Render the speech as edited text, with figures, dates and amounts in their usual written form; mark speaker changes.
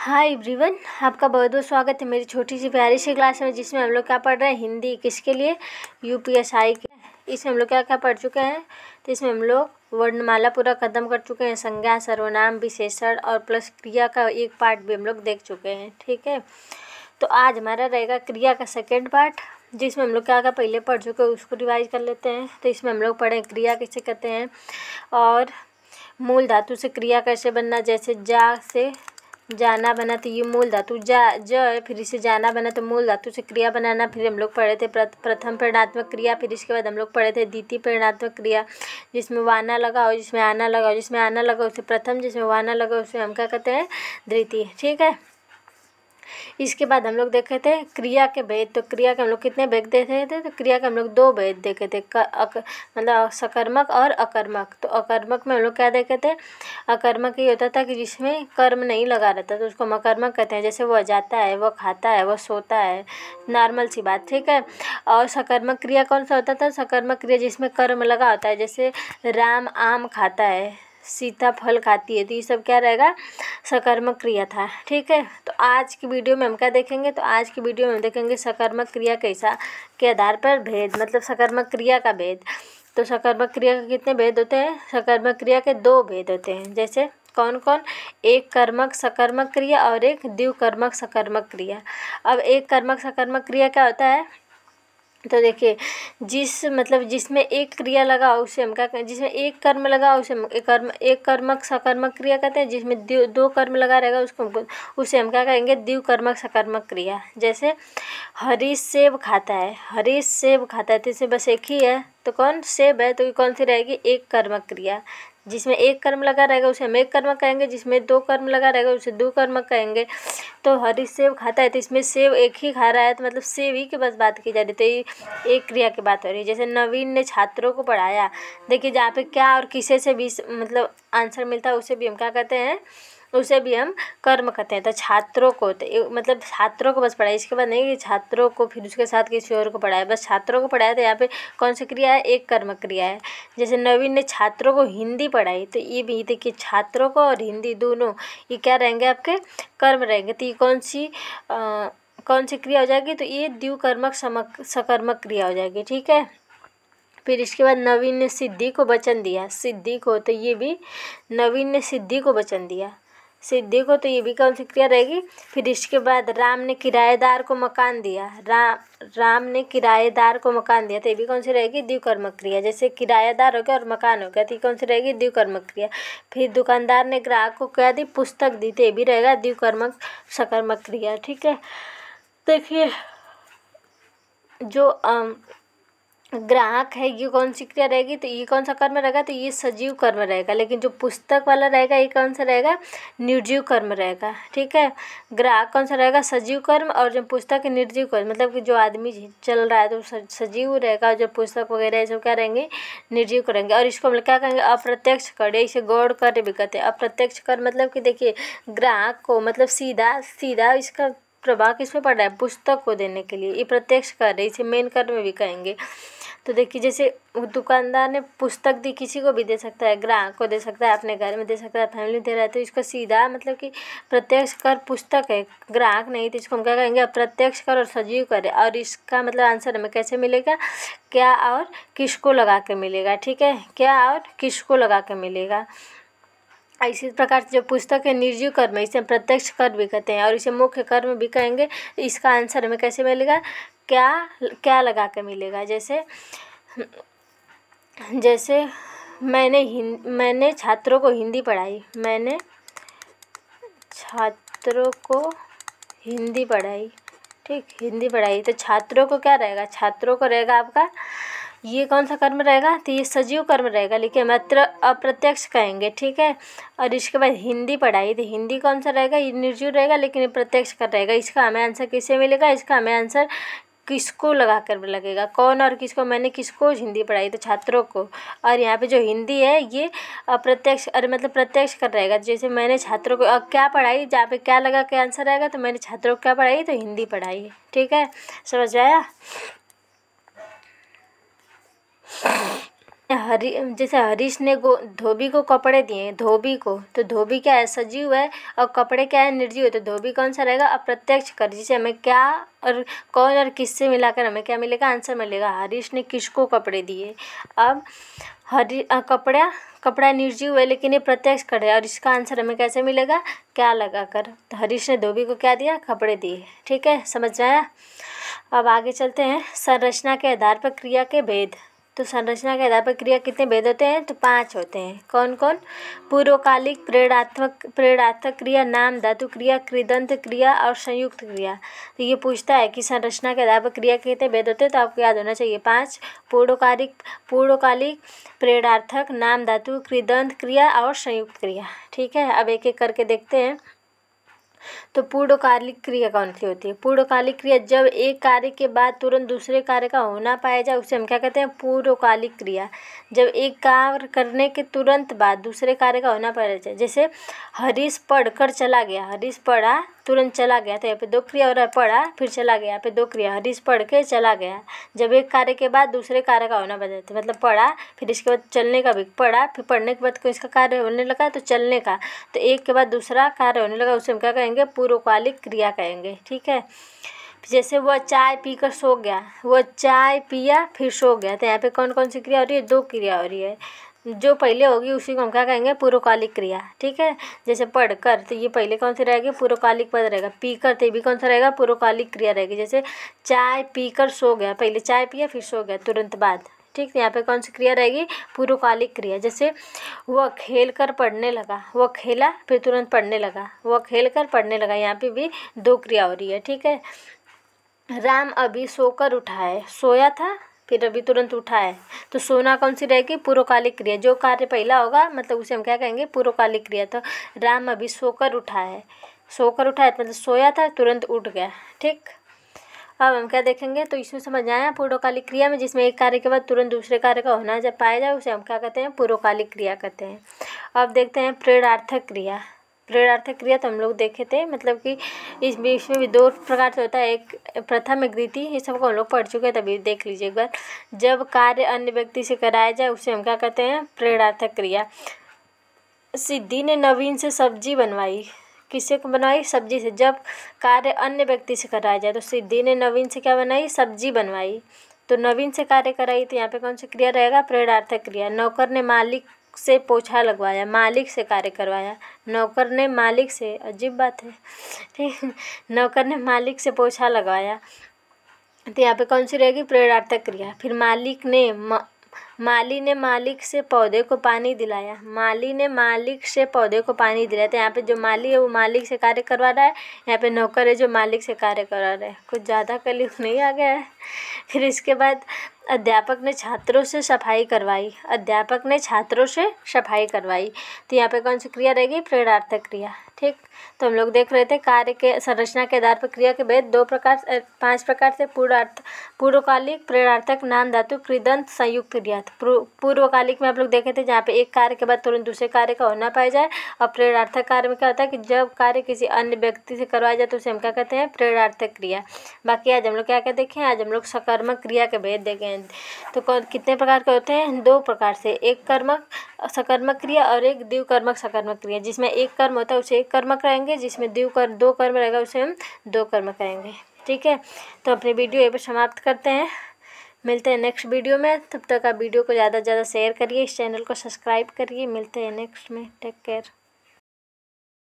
Speaker 1: Hi everyone, आपका बहुत बहुत स्वागत है मेरी छोटी सी प्यारी सी क्लास में, जिसमें हम लोग क्या पढ़ रहे हैं, हिंदी किसके लिए, यूपीएसआई के। इसमें हम लोग क्या क्या पढ़ चुके हैं, तो इसमें हम लोग वर्णमाला पूरा खत्म कर चुके हैं, संज्ञा, सर्वनाम, विशेषण और प्लस क्रिया का एक पार्ट भी हम लोग देख चुके हैं। ठीक है, तो आज हमारा रहेगा क्रिया का सेकेंड पार्ट, जिसमें हम लोग क्या क्या पहले पढ़ चुके हैं उसको रिवाइज कर लेते हैं। तो इसमें हम लोग पढ़े क्रिया किसे कहते हैं और मूल धातु से क्रिया कैसे बनना, जैसे जा से जाना बना तो ये मूल धातु जा ज है, फिर इसे जाना बना तो मूल धातु से क्रिया बनाना। फिर हम लोग पढ़े थे प्रथम परिणात्मक क्रिया, फिर इसके बाद हम लोग पढ़े थे द्वितीय परिणात्मक क्रिया, जिसमें वाना लगा हो, जिसमें आना लगा हो, जिसमें आना लगा उसे प्रथम, जिसमें वाना लगा उसे हम क्या कहते हैं, द्वितीय। ठीक है, इसके बाद हम लोग देखे थे क्रिया के भेद। तो क्रिया के हम लोग कितने भेद देखे थे, तो क्रिया के हम लोग दो भेद देखे थे, मतलब सकर्मक और अकर्मक। तो अकर्मक में हम लोग क्या देखे थे, अकर्मक ये होता था कि जिसमें कर्म नहीं लगा रहता, तो उसको हम अकर्मक कहते हैं। जैसे वह जाता है, वह खाता है, वह सोता है, नॉर्मल सी बात। ठीक है, और सकर्मक क्रिया कौन सा होता था, सकर्मक क्रिया जिसमें कर्म लगा होता है। जैसे राम आम खाता है, सीता फल खाती है, तो ये सब क्या रहेगा, सकर्मक क्रिया था। ठीक है, तो आज की वीडियो में हम क्या देखेंगे, तो आज की वीडियो में हम देखेंगे सकर्मक क्रिया कैसा के आधार पर भेद, मतलब सकर्मक क्रिया का भेद। तो सकर्मक क्रिया के कितने भेद होते हैं, सकर्मक क्रिया के दो भेद होते हैं। जैसे कौन कौन, एक कर्मक सकर्मक क्रिया और एक द्विकर्मक सकर्मक क्रिया। अब एक कर्मक सकर्मक क्रिया क्या होता है, तो देखिए जिसमें एक क्रिया लगा हो उसे हम क्या कहें, जिसमें एक कर्म लगा हो उसे हम एक कर्मक सकर्मक क्रिया कहते हैं। जिसमें दो कर्म लगा रहेगा उसे हम क्या कहेंगे, द्विकर्मक सकर्मक क्रिया। जैसे हरीश सेब खाता है, हरीश सेब खाता है, तो इसे बस एक ही है, तो कौन, सेब है, तो ये कौन सी रहेगी, एक कर्मक क्रिया। जिसमें एक कर्म लगा रहेगा उसे हम एक कर्मक कहेंगे, जिसमें दो कर्म लगा रहेगा उसे दो कर्मक कहेंगे। तो हरीश सेब खाता है, तो इसमें सेब एक ही खा रहा है, तो मतलब सेब ही की बस बात की जा रही, तो ये एक क्रिया की बात हो रही है। जैसे नवीन ने छात्रों को पढ़ाया, देखिए जहाँ पे क्या और किसे से भी मतलब आंसर मिलता है उसे भी हम क्या कहते हैं, उसे भी हम कर्म कहते हैं। तो छात्रों को, तो मतलब छात्रों को बस पढ़ाया, इसके बाद नहीं कि छात्रों को फिर उसके साथ किसी और को पढ़ाया, बस छात्रों को पढ़ाया, तो यहाँ पे कौन सी क्रिया है, एक कर्मक क्रिया है। जैसे नवीन ने छात्रों को हिंदी पढ़ाई, तो ये भी देखिए छात्रों को और हिंदी दोनों ये क्या रहेंगे, आपके कर्म रहेंगे। तो ये कौन सी क्रिया हो जाएगी, तो ये द्विकर्मक सकर्मक क्रिया हो जाएगी। ठीक है, फिर इसके बाद नवीन ने सिद्धि को वचन दिया, सिद्धि को, तो ये भी नवीन ने सिद्धि को वचन दिया, सिद्धि को, तो ये भी कौन सी क्रिया रहेगी। फिर इसके बाद राम ने किराएदार को मकान दिया, राम ने किराएदार को मकान दिया, तो ये भी कौन सी रहेगी, द्विकर्मक क्रिया। जैसे किराएदार हो गया और मकान हो गया, तो ये कौन सी रहेगी, द्विकर्मक क्रिया। फिर दुकानदार ने ग्राहक को क्या दी, पुस्तक दी, तो ये भी रहेगा द्विकर्मक सकर्मक क्रिया। ठीक है, देखिए जो ग्राहक है ये कौन सी क्रिया रहेगी, तो ये कौन सा कर्म रहेगा, तो ये सजीव कर्म रहेगा। लेकिन जो पुस्तक वाला रहेगा ये कौन सा रहेगा, निर्जीव कर्म रहेगा। ठीक है, ग्राहक कौन सा रहेगा, सजीव कर्म, और जो पुस्तक है निर्जीव कर्म, मतलब कि जो आदमी चल रहा है तो सजीव रहेगा, और जो पुस्तक वगैरह ये सब क्या रहेंगे, निर्जीव करेंगे। और इसको हम लोग क्या कहेंगे, अप्रत्यक्ष कर, इसे गौड़ कार्य भी कहते हैं। अप्रत्यक्ष कर मतलब कि देखिए ग्राहक को मतलब सीधा इसका प्रभाव किस पे पड़ रहा है, पुस्तक को देने के लिए, ये प्रत्यक्ष कर है, इसे मेन कर्म भी कहेंगे। तो देखिए जैसे दुकानदार ने पुस्तक दी, किसी को भी दे सकता है, ग्राहक को दे सकता है, अपने घर में दे सकता है, फैमिली में दे रहा है, तो इसका सीधा मतलब कि प्रत्यक्ष कर पुस्तक है, ग्राहक नहीं, तो इसको हम क्या कहेंगे, अप्रत्यक्ष कर और सजीव कर है। और इसका मतलब आंसर हमें कैसे मिलेगा, क्या और किसको लगा के मिलेगा। ठीक है, क्या और किसको लगा के मिलेगा। इसी प्रकार से जो पुस्तक है निर्जीव कर्म है, इसे हम प्रत्यक्ष कर्म भी कहते हैं और इसे मुख्य कर्म भी कहेंगे। इसका आंसर हमें कैसे मिलेगा, क्या लगा के मिलेगा। जैसे मैंने छात्रों को हिंदी पढ़ाई, मैंने छात्रों को हिंदी पढ़ाई। ठीक, हिंदी पढ़ाई, तो छात्रों को क्या रहेगा, छात्रों को रहेगा आपका, ये कौन सा कर्म रहेगा, तो ये सजीव कर्म रहेगा, लेकिन मात्र अप्रत्यक्ष कहेंगे। ठीक है, और इसके बाद हिंदी पढ़ाई, तो हिंदी कौन सा रहेगा, ये निर्जीव रहेगा, लेकिन ये प्रत्यक्ष कर रहेगा। इसका हमें आंसर किससे मिलेगा, इसका हमें आंसर किसको लगा कर लगेगा, कौन और किसको, मैंने किसको हिंदी पढ़ाई, तो छात्रों को। और यहाँ पे जो हिंदी है ये अप्रत्यक्ष मतलब प्रत्यक्ष कर रहेगा। जैसे मैंने छात्रों को क्या पढ़ाई, जहाँ पे क्या लगा के आंसर आएगा, तो मैंने छात्रों को क्या पढ़ाई, तो हिंदी पढ़ाई। ठीक है, समझ आया। जैसे हरीश ने धोबी को कपड़े दिए, धोबी को, तो धोबी क्या है, सजीव है, और कपड़े क्या है, निर्जीव है। तो धोबी कौन सा रहेगा, अप्रत्यक्ष कर, जिसे हमें क्या और कौन और किससे मिलाकर हमें क्या मिलेगा, आंसर मिलेगा। हरीश ने किसको कपड़े दिए। अब कपड़ा निर्जीव है लेकिन ये प्रत्यक्ष कर है, और इसका आंसर हमें कैसे मिलेगा, क्या लगाकर। तो हरीश ने धोबी को क्या दिया, कपड़े दिए। ठीक है, समझ में आया। अब आगे चलते हैं। संरचना के आधार पर क्रिया के भेद। तो संरचना के आधार पर क्रिया कितने भेद होते हैं, तो 5 होते हैं। कौन कौन, पूर्वकालिक, प्रेरणात्मक क्रिया, नाम धातु क्रिया, कृदंत क्रिया और संयुक्त क्रिया। तो ये पूछता है कि संरचना के आधार पर क्रिया के कितने भेद होते हैं, तो आपको याद होना चाहिए 5। पूर्वकालिक, प्रेरणार्थक, नाम धातु, कृदंत क्रिया और संयुक्त क्रिया। ठीक है, अब एक एक करके देखते हैं। तो पूर्वकालिक क्रिया कौन सी होती है। पूर्वकालिक क्रिया जब एक कार्य के बाद तुरंत दूसरे कार्य का होना पाया जाए उसे हम क्या कहते हैं, पूर्वकालिक क्रिया। जब एक कार्य करने के तुरंत बाद दूसरे कार्य का होना पाया जाए, जैसे हरीश पढ़ कर चला गया, हरीश पढ़ा तुरंत चला गया, तो यहाँ पे 2 क्रिया हो रहा है, पढ़ा फिर चला गया, यहाँ पे 2 क्रिया, हरीश पढ़ के चला गया। जब एक कार्य के बाद दूसरे कार्य का होना पाया जाता है, मतलब पढ़ा फिर इसके बाद चलने का भी, पढ़ा फिर पढ़ने के बाद कोई इसका कार्य होने लगा तो चलने का, तो एक के बाद दूसरा कार्य होने लगा, उसे हम क्या कहेंगे, पूर्वकालिक क्रिया कहेंगे। ठीक है, जैसे वह चाय पीकर सो गया, वह चाय पिया फिर सो गया, तो यहाँ पे कौन कौन सी क्रिया हो रही है, 2 क्रिया हो रही है। जो पहले होगी उसी को हम क्या कहेंगे, पूर्वकालिक क्रिया। ठीक है, जैसे पढ़कर, तो ये पहले कौन सी रहेगी, पूर्वकालिक पद रहेगा। पीकर, तो ये भी कौन सा रहेगा, पूर्वकालिक क्रिया रहेगी। जैसे चाय पीकर सो गया, पहले चाय पिया फिर सो गया तुरंत बाद। ठीक, यहाँ पे कौन सी क्रिया रहेगी, पूर्वकालिक क्रिया। जैसे वह खेल कर पढ़ने लगा, वह खेला फिर तुरंत पढ़ने लगा, वह खेल कर पढ़ने लगा, यहाँ पे भी 2 क्रिया हो रही है। ठीक है, राम अभी सोकर उठा है, सोया था फिर अभी तुरंत उठा है, तो सोना कौन सी रहेगी, पूर्वकालिक क्रिया। जो कार्य पहला होगा मतलब उसे हम क्या कहेंगे, पूर्वकालिक क्रिया। तो राम अभी सोकर उठा है, सोकर उठा है मतलब सोया था तुरंत उठ गया। ठीक, अब हम क्या देखेंगे, तो इसमें समझ आया, पूर्वकालिक क्रिया में जिसमें एक कार्य के बाद तुरंत दूसरे कार्य का होना जब पाया जाए उसे हम क्या कहते हैं, पूर्वकालिक क्रिया कहते हैं। अब देखते हैं प्रेरणार्थक क्रिया। प्रेरणार्थक क्रिया तो हम लोग देखे थे, मतलब कि इसमें भी 2 प्रकार से होता है, एक प्रथम, एक द्वितीय, ये सबको हम लोग पढ़ चुके हैं, तभी देख लीजिए एक बार। जब कार्य अन्य व्यक्ति से कराया जाए उसे हम क्या कहते हैं, प्रेरणार्थक क्रिया। सिद्धि ने नवीन से सब्जी बनवाई, किससे बनवाई, सब्जी से। जब कार्य अन्य व्यक्ति से कराया जाए, तो सिद्धि ने नवीन से क्या बनाई, सब्जी बनवाई, तो नवीन से कार्य कराई, तो यहाँ पे कौन सी क्रिया रहेगा, प्रेरणार्थक क्रिया। नौकर ने मालिक से पोछा लगवाया, मालिक से कार्य करवाया, नौकर ने मालिक से, अजीब बात है। ठीक, नौकर ने मालिक से पोछा लगवाया, तो यहाँ पे कौन सी रहेगी, प्रेरणार्थक क्रिया। फिर माली ने मालिक से पौधे को पानी दिलाया, माली ने मालिक से पौधे को पानी दिलाया, तो यहाँ पे जो माली है वो मालिक से कार्य करवा रहा है, यहाँ पे नौकर है जो मालिक से कार्य करवा रहा है। कुछ ज़्यादा कलयुग नहीं आ गया है। फिर इसके बाद अध्यापक ने छात्रों से सफाई करवाई, अध्यापक ने छात्रों से सफाई करवाई, तो यहाँ पे कौन सी क्रिया रहेगी, प्रेरणार्थक क्रिया। ठीक, तो हम लोग देख रहे थे कार्य के संरचना के आधार पर क्रिया के भेद 5 प्रकार से, पूर्वकालिक, प्रेरणार्थक, नाम धातु, कृदंत, संयुक्त क्रिया। पूर्वकालिक में आप लोग देखे थे जहाँ पे एक कार्य के बाद तुरंत दूसरे कार्य का होना पाया जाए, और प्रेरणार्थक कार्य में क्या होता है कि जब कार्य किसी अन्य व्यक्ति से करवाया जाए तो उसे हम क्या कहते हैं, प्रेरणार्थक क्रिया। बाकी आज हम लोग क्या क्या देखें, आज हम लोग सकर्मक क्रिया के भेद देखें। तो कितने प्रकार के होते हैं, 2 प्रकार से, एक कर्मक सकर्मक क्रिया और एक द्विकर्मक सकर्मक क्रिया। जिसमें एक कर्म होता है उसे एक कर्मक रहेंगे, जिसमें 2 कर्म रहेगा उसे हम 2 कर्म करेंगे। ठीक है, तो अपनी वीडियो यहीं पर समाप्त करते हैं, मिलते हैं नेक्स्ट वीडियो में। तब तक आप वीडियो को ज़्यादा से ज़्यादा शेयर करिए, इस चैनल को सब्सक्राइब करिए। मिलते हैं नेक्स्ट में, टेक केयर।